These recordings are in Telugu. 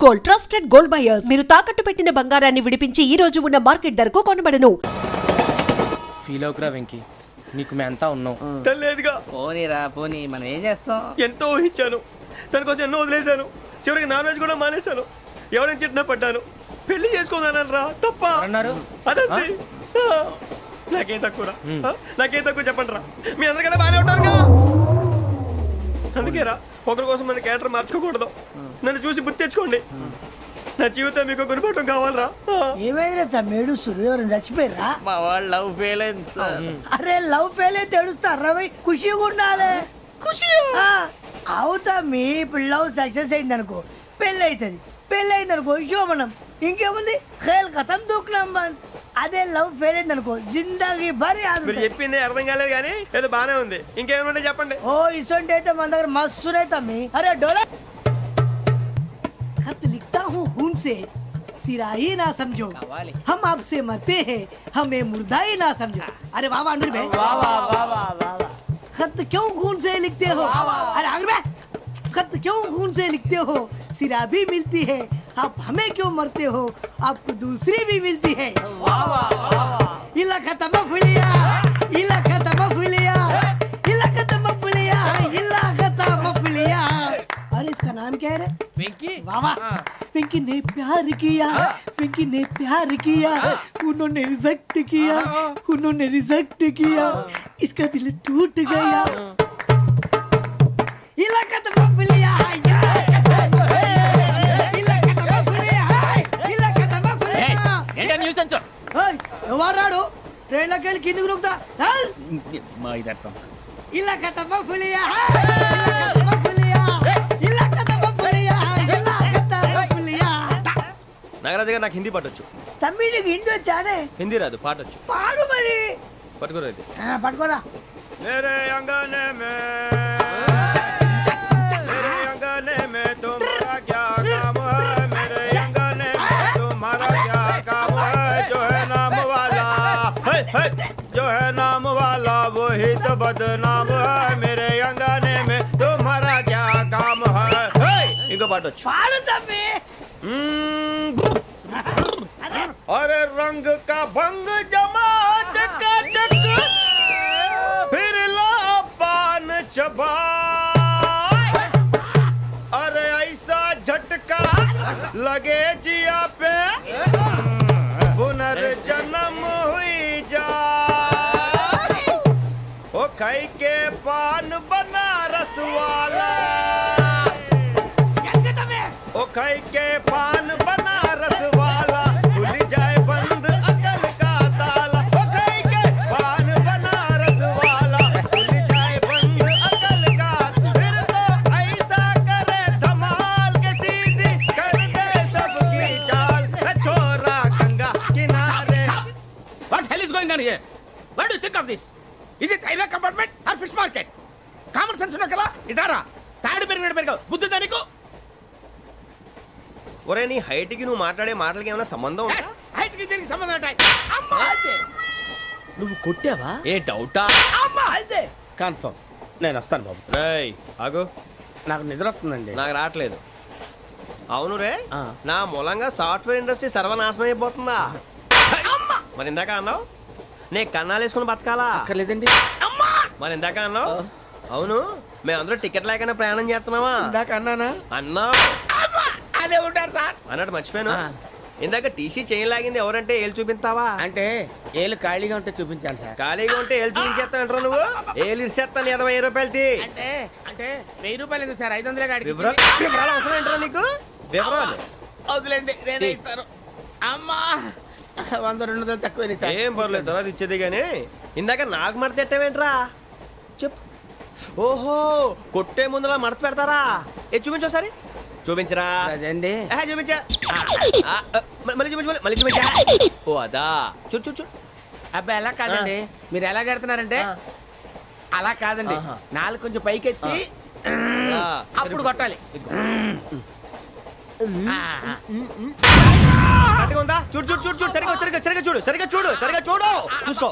Gold trusted gold buyers. మీరు తాకట్టు పెట్టిన బంగారాన్ని విడిపించి ఈ రోజు ఉన్న మార్కెట్ ధరకు కొనబడను. ఫీల్ అవుకురా వెంకీ, నీకు మేమంతా ఉన్నాం. తెలియదుగా. పోనీరా పోనీ, మనం ఏం చేస్తాం? ఎంతో ఊహించాను, దానికోసం ఎన్నో వదిలేశాను. చివరికి నాన్ వెజ్ కూడా మానేశాను. ఎవరైనా తిట్టినా పడ్డాను. పెళ్లి చేసుకుందానరా తప్ప అన్నారు. అదంతే. నాకేం తక్కువరా? నాకేం తక్కువ చెప్పండి రా. మీ అందరికన్నా బాగానే ఉంటారుగా. అందుకేరా ఒకరి కోసం మన క్యారెక్టర్ మార్చుకోకూడదు. నన్ను చూసి గుర్తు తెచ్చుకోండి. నా జీవితం మీకు గురిపటం కావాలరా. ఏమైందిరా తమ్మేడు సురవరం చచ్చిపోయిరా? మా వాళ్ళు లవ్ ఫెయిల్ అయింది సార్. అరే లవ్ ఫెయిల్ అయితే ఏడుస్తారా భయ్? ఖుషిగా ఉండాలి. ఖుషి అవుతా. మీ ఇప్పుడు లవ్ సక్సెస్ అయింది అనుకో పెళ్ళి అవుతుంది. పెళ్ళి అయింది అనుకో శోభనం. ఇంకేముంది ఖేల్ కథం దూకునాం బాన్. అదే లవ్ ఫెయిల్ అయింది అనుకో జిందాగీ భారీ. మీరు చెప్పింది అర్థం కాలేదు కానీ ఏదో బానే ఉంది. ఇంకేమంటే చెప్పండి. ఓ ఇసొంటి అయితే మన దగ్గర మస్తునే తమ్మి. అరే డోలా खत लिखता हूँ खून से सिरा ही ना समझो, हम आपसे मरते हैं हमें मुर्दा ही ना समझो. अरे वाह वाह अनुर भाई, वाह वाह वाह वाह वाह. खत क्यों खून से लिखते हो? अरे अनुर भाई, खत क्यों खून से लिखते हो? सिरा भी मिलती है, आप हमें क्यों मरते हो? आपको दूसरी भी मिलती है. वाह वाह वाह. इला खत्म फुलिया, इला खत्म फुलिया, इला खत्म फुलिया, इला खत्म फुलिया. अरे इसका नाम क्या है रे? వెంకీ. वाह वाह. पिंकी ने प्यार किया, पिंकी ने प्यार किया, उन्होंने रिजेक्ट किया, उन्होंने रिजेक्ट किया, इसका दिल टूट गया. इलाका तो बबलिया है, इलाका तो बबलिया है, इलाका तो बबलिया. ఏంటా న్యూసెన్స్? ओए ఎవరాడు ట్రైన్ లోకి వెళ్ళి కిందకి రుకుతా? మా ఇదర్సం. इलाका तो बबलिया है, इलाका तो बबलिया, इलाका तो बबलिया, इलाका तो बबलिया. నాగరాజు గారు నాకు హిందీ పాటొచ్చు. తమ్మి నీకు హిందీ వచ్చానే? హిందీ రాదు, పాటొచ్చు. పాడు మరి. పట్టుకోరు అయితే. పట్టుకోరా. मेरे अंगने में मेरे अंगने में तुम्हारा क्या काम है? मेरे अंगने में तुम्हारा क्या काम है? जो है नाम वाला जो है नाम वाला वही तो बदनाम है. मेरे अंगने में तुम्हारा क्या काम है? इनको पाटो. పాడు తమ్మి. अरे रंग का भंग जमा चकाचक फिर ला पान चबा. अरे ऐसा झटका लगे जिया पे पुनर्जन्म हुई जा. ओ खाई के पान बनारस वाला, ओ खाई के पान बनारस वाला खुल जाए बंद अकल का ताला. ओ खाई के पान बनारस वाला खुल जाए बंद अकल का. फिर तो ऐसा करे धमाल के सीधी कर दे सबकी चाल. छोरा गंगा किनारे. What hell is going on here? What do you think of this? Is it railway compartment or fish market? Common sense ఉన్న కదా ఇటారా. తాడు పెరిగినట్టు పెరగవు. బుద్ధి దానికి. ఒరే నీ హైట్ కి నువ్వు మాట్లాడే మాటలకి ఏమైనా సంబంధం ఉందా? హైట్ కి దీనికి సంబంధం ఉంటాయి. అమ్మా అయితే నువ్వు కొట్టావా? ఏ డౌటా? అమ్మా అయితే కన్ఫర్మ్. నేను వస్తాను బాబు. రేయ్ ఆగు. నాకు నిద్ర వస్తుందండి. నాకు రావట్లేదు. అవును రే, నా మూలంగా సాఫ్ట్వేర్ ఇండస్ట్రీ సర్వనాశనం అయిపోతుందా? మరి ఇందాక అన్నావు నే కన్నాలు వేసుకుని బతకాలా? అక్కర్లేదండి. మరి ఇందాక అన్నావు అవును మేమందరూ టికెట్ లేకుండా ప్రయాణం చేస్తున్నావా? ఇందాక అన్నానా? అన్నావు. అదే ఉంటారు సార్. అన్నట్టు మర్చిపోయాను. ఇందాక టీసీ చేయి లాగింది ఎవరంటే ఏళ్ళు చూపిస్తావా? అంటే ఏళ్ళు ఖాళీగా ఉంటే చూపించాను సార్. ఖాళీగా ఉంటే ఏళ్ళు చూపించేస్తానంటారా నువ్వు? ఏళ్ళు ఇచ్చేస్తాను 20 రూపాయలది. అంటే అంటే 1000 రూపాయలు ఎందుకు సార్? 500 గాడికి వివరాలు అవసరం ఏంటరా నీకు? వివరాలు వదిలేండి, నేనే ఇస్తాను. అమ్మా 100-200 తక్కువ సార్. ఏం పర్లేదు, తర్వాత ఇచ్చేది కానీ ఇందాక నాకు మడత పెట్టావేంట్రా? చెప్పు. ఓహో కొట్టే ముందులా మడత పెడతారా? ఏ చూపించు ఒకసారి. చూపించరా? అదండి. చూపించా. మళ్ళీ చూపించు, మళ్ళీ చూపించా. ఓ అదా. చూడు చూడు చూడు. అబ్బాయి ఎలా కాదండి, మీరు ఎలా కడుతున్నారంటే అలా కాదండి. నాలుగు కొంచెం పైకెత్తి అప్పుడు కొట్టాలి. ఉందా? చూడు చూడు చూడు చూడు. సరిగా సరిగా సరిగా చూడు, సరిగా చూడు, సరిగా చూడు. చూసుకో.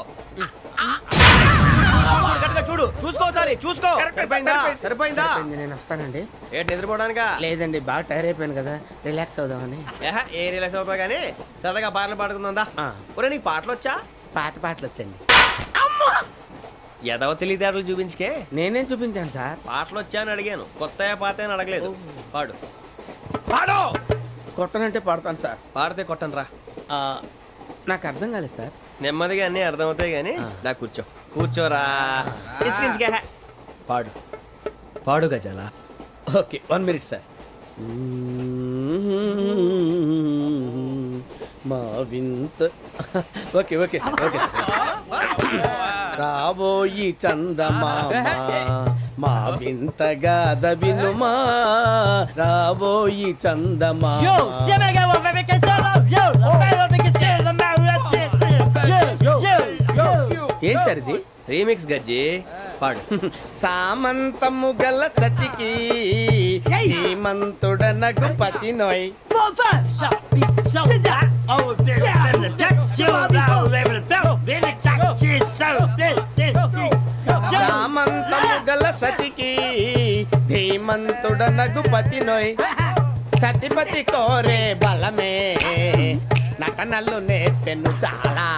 కరెక్ట్గా చూడు. చూసుకో ఒకసారి చూసుకో. Correct, సరిపోయిందా? సరిపోయింది. సరిపోయిందా? నేను వస్తానండి. ఏంటి నిద్రపోవడానికా? లేదండి బాగా టైర్ అయిపోయాను కదా రిలాక్స్ అవుదామని. ఏ రిలాక్స్ అవుతావు కానీ సరదాగా పాటలు పాడుకుందా? ఆ. ఒరే నీకు పాటలు వచ్చా? పాత పాటలు వచ్చండి. ఎదవ తెలివితేటలు చూపించుకే. నేనేం చూపించాను సార్? పాటలు వచ్చా అని అడిగాను, కొత్త పాత అని అడగలేదు. పాడు పాడు. కొట్టనంటే పాడతాను సార్. పాడితే కొట్టను రా. ఆ, నాకు అర్థం కాలేదు సార్. నెమ్మదిగా అన్నీ అర్థమవుతాయి కానీ దా కూర్చో. కూర్చోరా. ఇసుకించుకే. పాడు పాడు గజాల. Okay 1 minute sir. మా వింత okay okay sir okay sir. రాబోయి చందమామ మా వింతగా వినుమా రాబోయి చందమామ. ఏం సార్ ఇది? రీమిక్స్ గజ్జి. పాడు. సామంతము గల సతికి హేమంతుడనగు పతి నోయ్. సామంతము గల సతికి ధీమంతుడనగు పతి నోయ్. సతిపతి కోరే బలమే నటనలు నేర్పెను చాలా.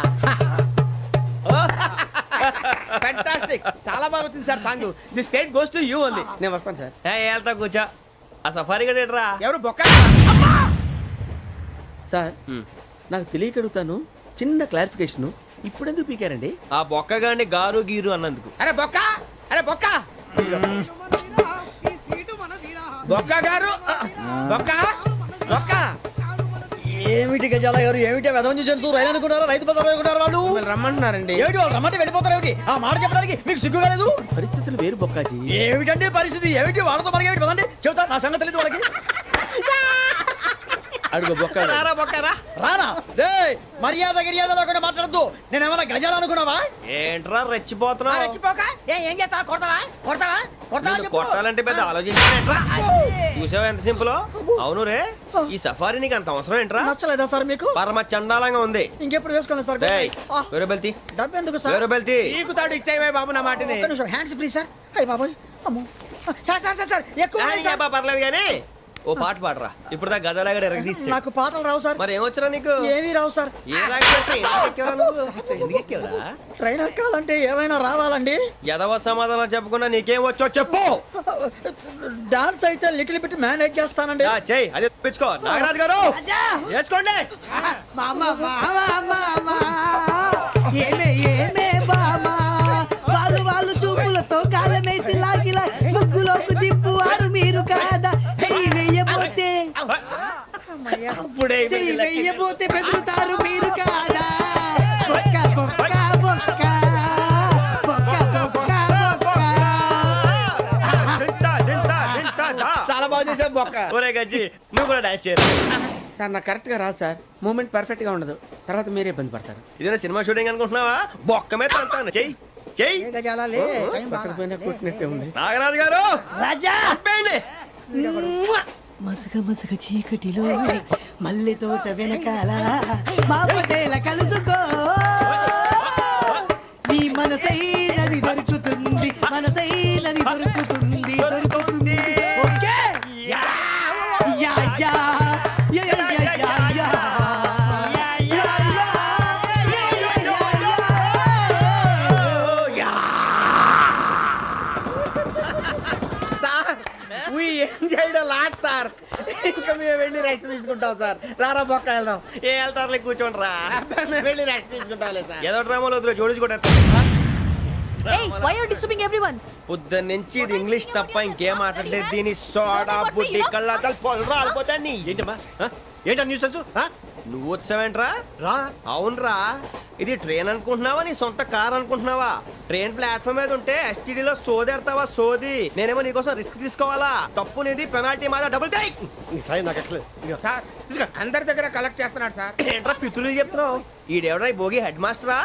ఫ్యాంటాస్టిక్, చాలా బాగా వచ్చింది sir song. The state goes to you only. నేను వస్తాను సార్. వెళ్తా కూర్చో. ఆ సఫారీ గడేట్రా. ఎవరు బొక్క సార్? నాకు తెలియక అడుగుతాను, చిన్న క్లారిఫికేషన్. ఇప్పుడు ఎందుకు పీకారండి? ఆ బొక్కగాండి గారు గీరు అన్నందుకు. అరే బొక్క, అరే బొక్క, బొక్క గారు, బొక్క బొక్క. ఏమిటి గజాల గారు, ఏమిటి వెదవని చూసాను రైలు అనుకున్నారా, రైతు బజార్ అనుకున్నారు వాళ్ళు? మిమ్మల్ని రమ్మంటున్నారండి. ఏమిటి వాళ్ళు రమ్మంటే వెళ్ళిపోతారు ఏమిటి? ఆ మాట చెప్పడానికి మీకు సిగ్గు కాలేదు? పరిస్థితులు వేరు బొక్కాజీ. ఏమిటండి పరిస్థితి, ఏమిటి వాళ్ళతో మనకి ఏమిటి పదండి చెబుతా, నా సంగతి తెలియదు వాళ్ళకి. అడుగు బొక్క. రారా బొక్కరా. రానా రే, మర్యాద గిర్యాద లేకుండా మాట్లాడద్దు. నేను ఏమైనా గజాలు అనుకున్నావా? ఏంట్రా రెచ్చిపోతున్నావు? రెచ్చిపోక ఏం చేస్తావా? కొడతావా కొడతావా కొడతావా నిన్ను కొట్టాలంటే పెద్ద ఆలోచించానేంట్రా. చూసావా ఎంత సింపుల్. అవును రే, ఈ సఫారీ నీకు అంత అవసరం ఏంట్రా? నచ్చలేదా సార్ మీకు? పరమ చండాలంగా ఉంది. ఇంకెప్పుడు వేసుకోండి సార్. డేయ్, వేరే బెల్తి. డబ్బు ఎందుకు సార్? వేరే బెల్తి. నీకు తాడు ఇచ్చాయి బాబు నా మాటని. ఒక్క నిమిషం, హ్యాండ్స్ ఫ్రీ సార్. అయ్యి బాబోయ్, అమ్మో సార్ సార్ సార్ సార్ ఎక్కువ ఉన్నాయి సార్. పర్లేదు కానీ ఓ పాట పాడరా. ఇప్పుడు దా గదలాగడ ఎరగదీసి. నాకు పాటలు రావు సార్. మరి ఏమొచ్చరా నీకు? ఏమీ రావు సార్. ఏ ఎందుకు ఎక్కేవరా? ట్రైన్ ఎక్కాలంటే ఏమైనా రావాలండి. ఎదవ సమాధానం చెప్పకుండా నీకేం వచ్చో చెప్పు. డాన్స్ అయితే లిటిల్ బిట్ మేనేజ్ చేస్తానండి. చెయ్యి, అదే తెప్పించుకో. నాగరాజు గారు వేసుకోండి. మామా మామా మామా ఏమే ఏమే బామా వాళ్ళు వాళ్ళు చూపులతో కాలమేసి లాగిలా ముగ్గులోకి తిప్పువారు మీరు కాదా. చెయ్యి వెయ్యబోతే అప్పుడే చెయ్యి వెయ్యబోతే బెదురుతారు మీరు కాదా. బొక్క బొక్క బొక్క బొక్క బొక్క బొక్క. చాలా బాగా చేసావు బొక్క. ఒరే గజ్జి, నువ్వు కూడా డాన్స్ చేయరు. సార్ నాకు కరెక్ట్ గా రాదు సార్. మూమెంట్ పర్ఫెక్ట్ గా ఉండదు, తర్వాత మీరే ఇబ్బంది పడతారు. ఇదేనా సినిమా షూటింగ్ అనుకుంటున్నావా? బొక్క మీద అంటాను. చెయ్యి చెయ్యి. ఏ గజాలా లే, టైం పక్కన బాగా. పోయినా కొట్టినట్టే ఉంది. నాగరాజు గారు రాజా చెప్పండి. మసగ మసగ చీకటిలో మల్లె తోట వెనకాల మాపటేల కలుసుకో నీ మనసైనది దొరుకుతుంది, మనసైనది దొరుకుతుంది దొరుకుతుంది. Okay yeah yeah yeah yeah yeah yeah yeah. Sir we enjoyed a lot sir. ఇంకా మేము వెళ్ళి రెస్ట్ తీసుకుంటాం సార్. రారా బొక్క వెళ్దాం. ఏ వెళ్తారులే, కూర్చోండి రా. మేము వెళ్ళి రెస్ట్ తీసుకుంటాంలే సార్. ఏదో డ్రామాలో వద్దులే, జోడించుకుంటా. Hey, why are you disturbing everyone? పొద్దున్న నుంచి ఇది ఇంగ్లీష్ తప్ప ఇంకేం మాట్లాడలేదు. దీని సోడా బుడ్డి కళ్ళ పొలు రాలిపోతా. నీ ఏంటమ్మా ఏంటా న్యూస్ వచ్చు? నువ్వు వచ్చావేంట్రా? రా. అవునరా, ఇది ట్రైన్ అనుకుంటున్నావా నీ సొంత కార్ అనుకుంటున్నావా? ట్రైన్ ప్లాట్ఫామ్ మీద ఉంటే ఎస్టీడీలో సోదేడతావా సోది. నేనేమో నీకోసం రిస్క్ తీసుకోవాలా? తప్పు నీది, పెనాల్టీ మాదా, డబుల్ టై. నాకు ఎట్లేదు సార్ తీసుకో. అందరి దగ్గర కలెక్ట్ చేస్తున్నాడు సార్. ఏంట్రా పితులు చెప్తున్నావు? ఈడెవడ్రా ఈ భోగి హెడ్ మాస్టరా?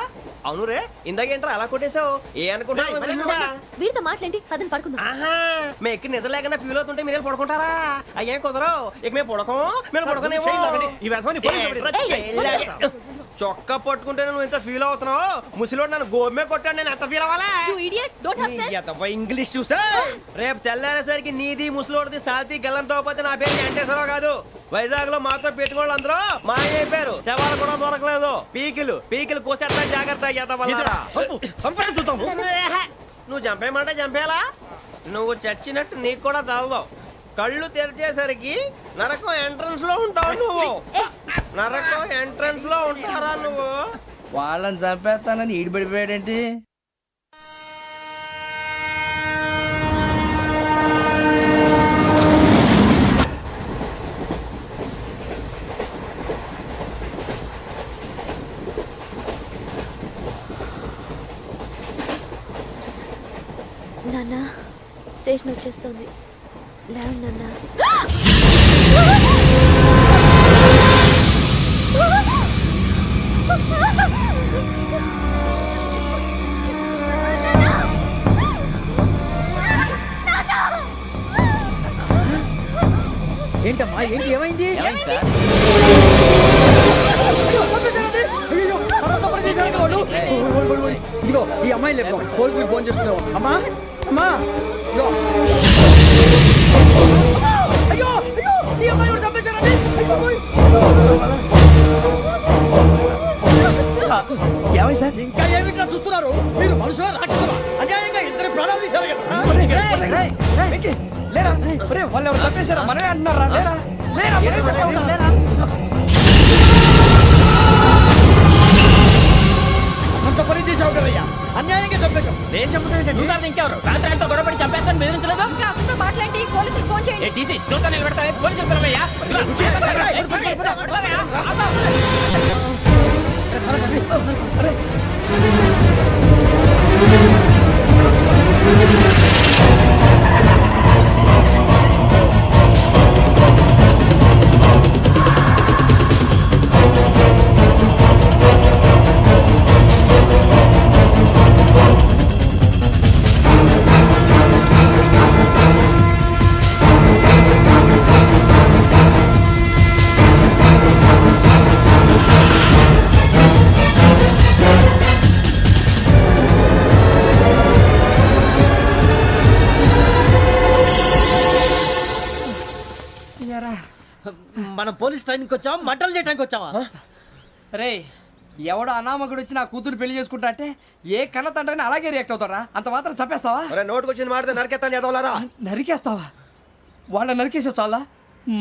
అవును రే, ఇందాకేంట్రా అలా కొట్టేశావు? ఏ అనుకుంటున్నా? వీరితో మాట్లాడి అతను పడుకుందాం. ఆహా, మేము ఎక్కడ నిద్ర లేకుండా ఫీల్ అవుతుంటే మీరేం పడుకుంటారా? అయ్యేం కుదరవు. ఇక మేము పడకం, మేము పడకనేమో. చొక్కా పట్టుకుంటే నువ్వు ఎంత ఫీల్ అవుతున్నావు? ముసలోడు నన్ను గోమే కొట్టాడు, నేను ఎంత ఫీల్ అవ్వాలా? You idiot! Don't have sense! English చూసా రేపు తెల్లారేసరికి నీది ముసలోడిది సాతి గల్లంతో పోతే నా పేరు వెంకటేశ్వరరావు కాదు. వైజాగ్ లో మాతో పెట్టుకోళ్ళు అందరూ మాయైపోయారు, శవాలు కూడా దొరకలేదు. పీకిలు కోసేస్తా, జాగ్రత్త. నువ్వు చంపేయమంటే చంపేలా? నువ్వు చచ్చినట్టు నీకు కూడా తగదు. కళ్ళు తెరిచేసరికి నరకం ఎంట్రన్స్ లో ఉంటావు నువ్వు. నరకం ఎంట్రన్స్ లో ఉంటారా నువ్వు? వాళ్ళని చంపేస్తానని ఈడిపడిపోయాడేంటి? నాన్న స్టేషన్ వచ్చేస్తుంది. లేవండి నాన్న. ఏంటమ్మా ఏంటి ఏమైంది? ఇదిగో ఈ అమ్మాయి లేదు, పోలీసులకు ఫోన్ చేస్తున్నావు. అమ్మా అమ్మా ఇదిగో. అయ్యో అయ్యో ఈ అమ్మాయి కూడా చంపేశారండి. ఏమై సార్ ఇంకా ఏమిట్లా చూస్తున్నారు? మీరు మనుషుల రాక్షసులా? అన్యాయంగా ఇద్దరు ప్రాణాలు తీశారు కదా. లేరా వాళ్ళు ఎవరు చంపేశారా? మనమే అంటున్నారా? లేరా లేరా అంత పని చేసావు కదయ్యా, అన్యాయంగా చంపేశావు. నేను చంపేటంటే నువ్వు కాదు ఇంకెవరు? రాత్రి గొడవపడి చంపేస్తాను బెదిరించలేదు. ఇంకా మాట్లాడి పోలీసులకు ఫోన్ చేయండి. టీసీ చూస్తా నిలబెడతా, పోలీసులు పిలవయ్యా. మనం పోలీస్ ట్రైనింగ్కి వచ్చావా, మంటలు చేయడానికి వచ్చావా? రే ఎవడో అనామకుడు వచ్చి నా కూతురు పెళ్లి చేసుకుంటా అంటే ఏ కన్న తండ్రిని అలాగే రియాక్ట్ అవుతారా? అంత మాత్రం చంపేస్తావా? నోటుకు వచ్చింది మాడితే నరకెత్తాను చదవాలరా. నరికేస్తావా? వాళ్ళ నరికేసావు చాలా,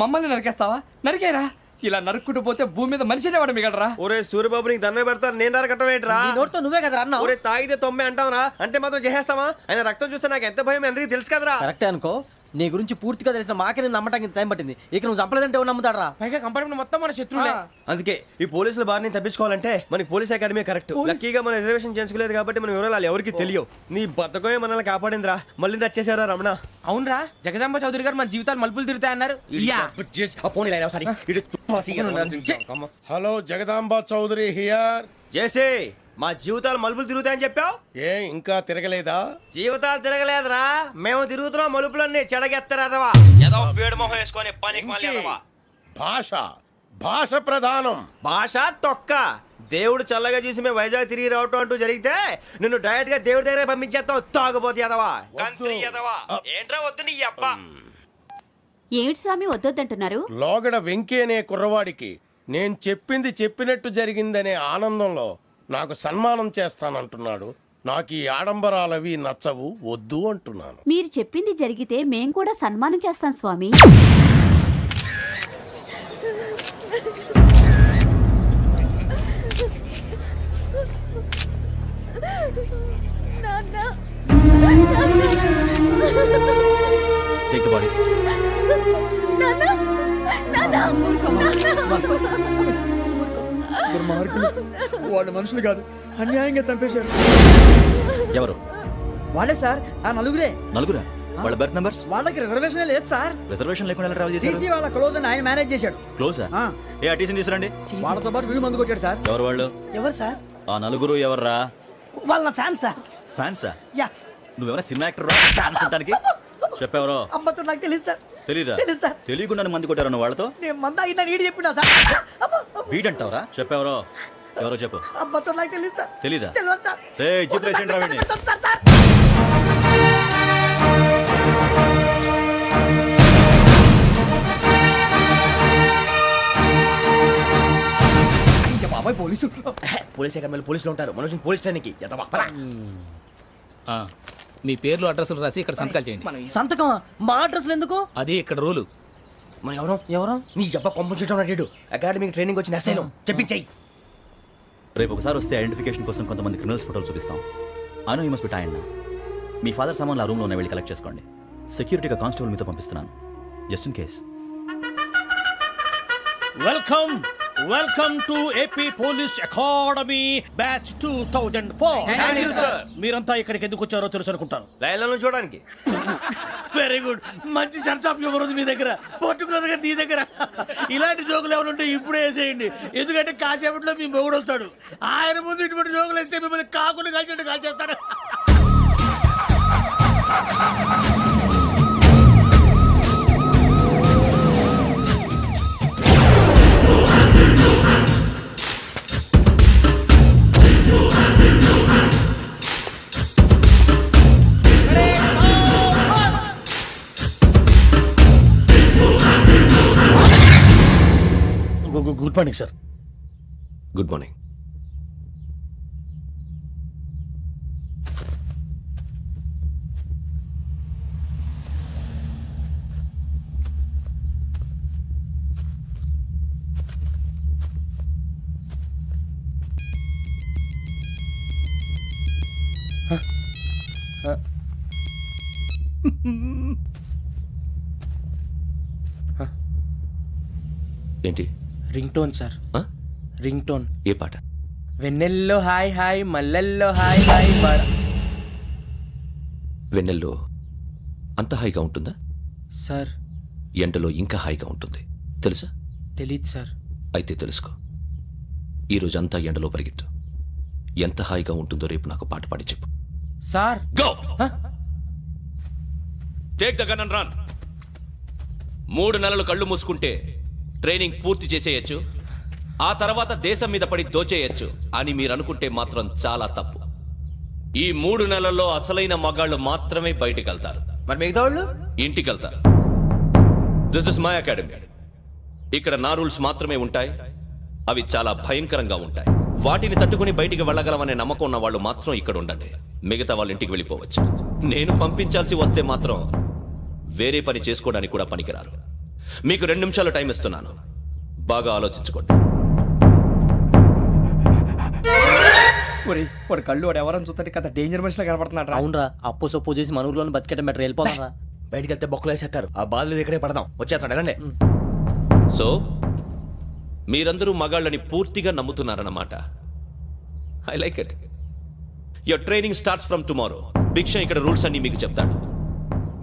మమ్మల్ని నరికేస్తావా? నరికేరా. ఇలా నరుక్కుంటూ పోతే భూమి మీద మనిషినే వాడు మిగలరా. ఒరే సూర్యబాబు నీకు దండ పెడతాను, నేను నరకటం ఏంట్రా? నోటితో నువ్వే కదా అన్నా. ఒరే తాగితే తొమ్మే అంటావురా, అంటే మాత్రం చేసేస్తావా? ఆయన రక్తం చూస్తే నాకు ఎంత భయం అందరికీ తెలుసు కదరా. కరెక్టే అనుకో, నీ గురించి పూర్తిగా తెలిసిన మాకే నేను నమ్మటానికి టైం పట్టింది. ఇక నువ్వు చంపలేదంటే ఎవరు నమ్ముతాడరా? పైగా కంపార్ట్మెంట్ మొత్తం మన శత్రువులే. అందుకే ఈ పోలీసుల బారిని తప్పించుకోవాలంటే మనకి పోలీస్ అకాడమీ కరెక్ట్. లక్కీగా మన రిజర్వేషన్ చేసుకోలేదు కాబట్టి మనం వివరాలు ఎవరికి తెలియవు. నీ బతకమే మనల్ని కాపాడిందిరా. మళ్ళీ నచ్చేసారా రమణ? అవునరా, జగదాంబ చౌదరి గారు మన జీవితాలు మలుపులు తిరుగుతాయన్నారు. Hello Jagadamba Chowdary here. JC మా జీవితాలు మలుపులు తిరుగుతాయని చెప్పావు, ఏ ఇంకా తిరగలేదా? జీవితాలు తిరగలేదురా, మేము తిరుగుతున్నాం మలుపులన్నీ. చెడగెత్తరాదవా ఏదో పేడు మొహం వేసుకొని పనికి భాష భాష ప్రధానం. భాష తొక్క. దేవుడు చల్లగా చూసి మేము వైజాగ్ తిరిగి రావటం అంటూ జరిగితే నిన్ను డైరెక్ట్ గా దేవుడి దగ్గర పంపించేస్తావు. తాగుబోతు ఎదవా, గంత్రి ఎదవా. ఏంట్రా వద్దు నీ అబ్బా. ఏమిటి స్వామి వద్దంటున్నారు? లోగడ వెంకీ అనే కుర్రవాడికి నేను చెప్పింది చెప్పినట్టు జరిగిందనే ఆనందంలో నాకు సన్మానం చేస్తానంటున్నాడు. నాకు ఈ ఆడంబరాలవి నచ్చవు, వద్దు అంటున్నాను. మీరు చెప్పింది జరిగితే మేం కూడా సన్మానం చేస్తాం స్వామి. Take the bodies. దుర్మార్గులు, వాళ్ళు మనుషులు కాదు, అన్యాయంగా చంపేశారు. ఎవరు? వాళ్ళే సార్, ఆ నలుగురే. నలుగురా? వాళ్ళ బర్త్ నంబర్స్? వాళ్ళకి రిజర్వేషన్ లేదు సార్. రిజర్వేషన్ లేకుండా ట్రావెల్ చేశారు? టీసీ వాళ్ళ క్లోజ్ అని ఆయన మేనేజ్ చేశాడు. క్లోజా? ఏ టీసీని తీసుకురండి. వాళ్ళతో పాటు వీడు మందు కొట్టాడు సార్. ఎవరు వాళ్ళు? ఎవరు సార్? ఆ నలుగురు ఎవర్రా? వాళ్ళ ఫ్యాన్ సార్. ఫ్యాన్సా? యా. నువ్వెవరా సినిమా యాక్టర్ ఫ్యాన్స్ అంటానికి? చెప్పెవరో? అమ్మతో నాకు తెలియదు సార్. తెలీదా? తెలుసు సార్. తెలియకుండా మంది కొట్టారు వాళ్ళతో? నేను మంద అయినా నీడి చెప్పినా సార్. వీడంటావరా? చెప్పెవరో? ఎవరో చెప్పు. అబ్బా तो నాకు తెలియదు సార్. తెలీదా? తెలియదు సార్. ఏయ్, జీప్ రేసిండ్ రా వీడిని. వద్దు సార్, సార్. అయ్య బాబాయ్ పోలీసు. పోలీస్ అకాడమీలో పోలీసులు ఉంటారు. మనోజ్ పోలీస్ ట్రైనింగ్కి మీ పేర్లు అడ్రస్లు రాసి ఇక్కడ సంతకాలు చేయండి. సంతకమా? మా అడ్రస్లు ఎందుకు? అది ఇక్కడ రూలు. మన ఎవరు నీ అబ్బా పంపించడం అడిగాడు. అకాడమిక్ ట్రైనింగ్ వచ్చిన ఎస్ఐలో చెప్పించాయి. రేపు ఒకసారి వస్తే ఐడెంటిఫికేషన్ కోసం కొంతమంది క్రిమినల్స్ ఫోటోలు చూపిస్తాం. అను యూ మస్ట్ బి టైండ్. మీ ఫాదర్ సామాన్లు ఆ రూమ్లో ఉన్న వెళ్ళి కలెక్ట్ చేసుకోండి. సెక్యూరిటీగా కానిస్టేబుల్ మీతో పంపిస్తున్నాను, just in case. Welcome to AP police academy batch 2004. మీరంతా ఇక్కడికి ఎందుకు వచ్చారో తెలుసు అనుకుంటాను. లైన్లను చూడడానికి. Very good. మంచి చర్చ్ ఆఫ్ హ్యూమర్ ఉంది మీ దగ్గర, పర్టికులర్ గా నీ దగ్గర. ఇలాంటి జోకులు ఎవరు ఉంటే ఇప్పుడే వేసేయండి. ఎందుకంటే కాసేపట్లో మీ మొగుడు వస్తాడు. ఆయన ముందు ఇటువంటి జోకులు వేస్తే మిమ్మల్ని కాకులు కాల్చేట్టు కాల్చేస్తాడు. Good morning sir. Good morning. ఏంటి? Ring tone sir, ring tone. ఏ పాట? వెన్నెల్లో హాయ్ హాయ్, మల్లెల్లో హాయ్ హాయ్. వెన్నెల్లో అంత హాయిగా ఉంటుందా? సార్ ఎండలో ఇంకా హాయిగా ఉంటుంది తెలుసా? తెలీదు సార్. అయితే తెలుసుకో. ఈరోజు అంతా ఎండలో పరిగెత్తు. ఎంత హాయిగా ఉంటుందో రేపు నాకు పాట పాడి చెప్పు. Sir go. Take the gun and run. 3 నెలలు కళ్ళు మూసుకుంటే ట్రైనింగ్ పూర్తి చేసేయచ్చు, ఆ తర్వాత దేశం మీద పడి దోచేయచ్చు అని మీరు అనుకుంటే మాత్రం చాలా తప్పు. ఈ 3 నెలల్లో అసలైన మగాళ్ళు మాత్రమే బయటికి వెళ్తారు. మరి మిగతా వాళ్ళు ఇంటికి వెళ్తారు. This is my academy. ఇక్కడ నా రూల్స్ మాత్రమే ఉంటాయి. అవి చాలా భయంకరంగా ఉంటాయి. వాటిని తట్టుకుని బయటికి వెళ్ళగలమనే నమ్మకం ఉన్న వాళ్ళు మాత్రం ఇక్కడ ఉండండి. మిగతా వాళ్ళు ఇంటికి వెళ్ళిపోవచ్చు. నేను పంపించాల్సి వస్తే మాత్రం వేరే పని చేసుకోవడానికి కూడా పనికిరారు. మీకు 2 నిమిషాలు టైం ఇస్తున్నాను, బాగా ఆలోచించుకోండి. వాడు కళ్ళు వాడు ఎవరైనా చూస్తే కదా డేంజర్ మనిషిలో కనపడుతున్నాడు. అవునరా, అప్పు సొప్పు చేసి మన ఊర్లో బతికేట బెటర్ వెళ్ళిపోతారా. బయటికి వెళ్తే బొక్కలు వేసేస్తారు. ఆ బాధలు ఇక్కడే పడదాం. వచ్చేస్తాడు ఎలాండి. సో మీరందరూ మగాళ్ళని పూర్తిగా నమ్ముతున్నారన్నమాట. I like it. Your training starts from tomorrow. Bhiksha ఇక్కడ రూల్స్ అన్ని మీకు చెప్తాడు.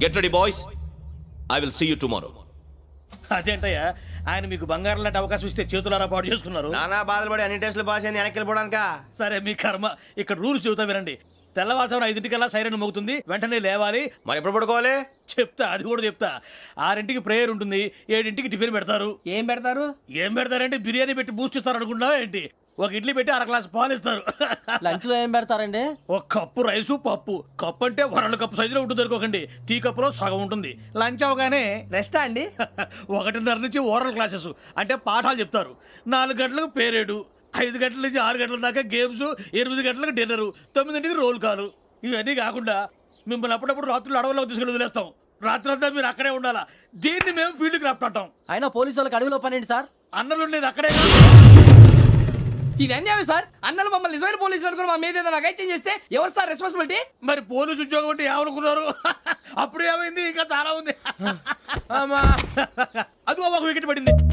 Get ready boys, I will see you tomorrow. అదేంటయ్యా, ఆయన మీకు బంగారం లాంటి అవకాశం ఇస్తే చేతులారా పాటు చేసుకున్నారు. నానా బాధలు పడి అన్ని టెస్టులు పాస్ అయింది, వెనక్కి వెళ్ళిపోవడానికా? సరే మీ కర్మ. ఇక్కడ రూల్స్ చెబుతా వినండి. తెల్లవారుజామున 5 సైరన్ మోగుతుంది, వెంటనే లేవాలి. మరి ఎప్పుడు పడుకోవాలి? చెప్తా, అది కూడా చెప్తా. 6 ప్రేయర్ ఉంటుంది, 7 టిఫిన్ పెడతారు. ఏం పెడతారు? ఏం పెడతారంటే బిర్యానీ పెట్టి బూస్ట్ ఇస్తారు అనుకుంటున్నావా ఏంటి? ఒక ఇడ్లీ పెట్టి 1 గ్లాస్ పాలు ఇస్తారు. లంచ్ లో ఏం పెడతారండి? 1 కప్పు రైసు పప్పు. కప్పు అంటే 1/2 కప్పు సైజులో ఉంటుంది అనుకోకండి. టీ కప్పులో సగం ఉంటుంది. లంచ్ అవగానే రెస్టా అండి? 1:30 నుంచి ఓరల్ క్లాసెస్ అంటే పాఠాలు చెప్తారు. 4 గంటలకు పేరేడు, 5 గంటల నుంచి 6 గంటల దాకా గేమ్స్, 8 గంటలకు డిన్నర్, 9 రోల్ కాలు. ఇవన్నీ కాకుండా మిమ్మల్ని అప్పుడప్పుడు రాత్రులు అడవుల్లో తీసుకెళ్ళి వదిలేస్తాం. రాత్రి అంతా మీరు అక్కడే ఉండాలా. దీన్ని మేము ఫీల్డ్ క్రాఫ్ట్ అంటాం. అయినా పోలీసు వాళ్ళకి అడవిలో పనేంటి సార్? అన్నలు ఉండేది అక్కడే. ఇది అన్యాయం సార్. అన్నలు మమ్మల్ని నిజమైన పోలీసులు అనుకుని మా మీద ఏదైనా అగైత్యం చేస్తే ఎవరు సార్ రెస్పాన్సిబిలిటీ? మరి పోలీసు ఉద్యోగం అంటే ఏమనుకున్నారు? అప్పుడు ఏమైంది? ఇంకా చాలా ఉంది. అదిగో 1 వికెట్ పడింది.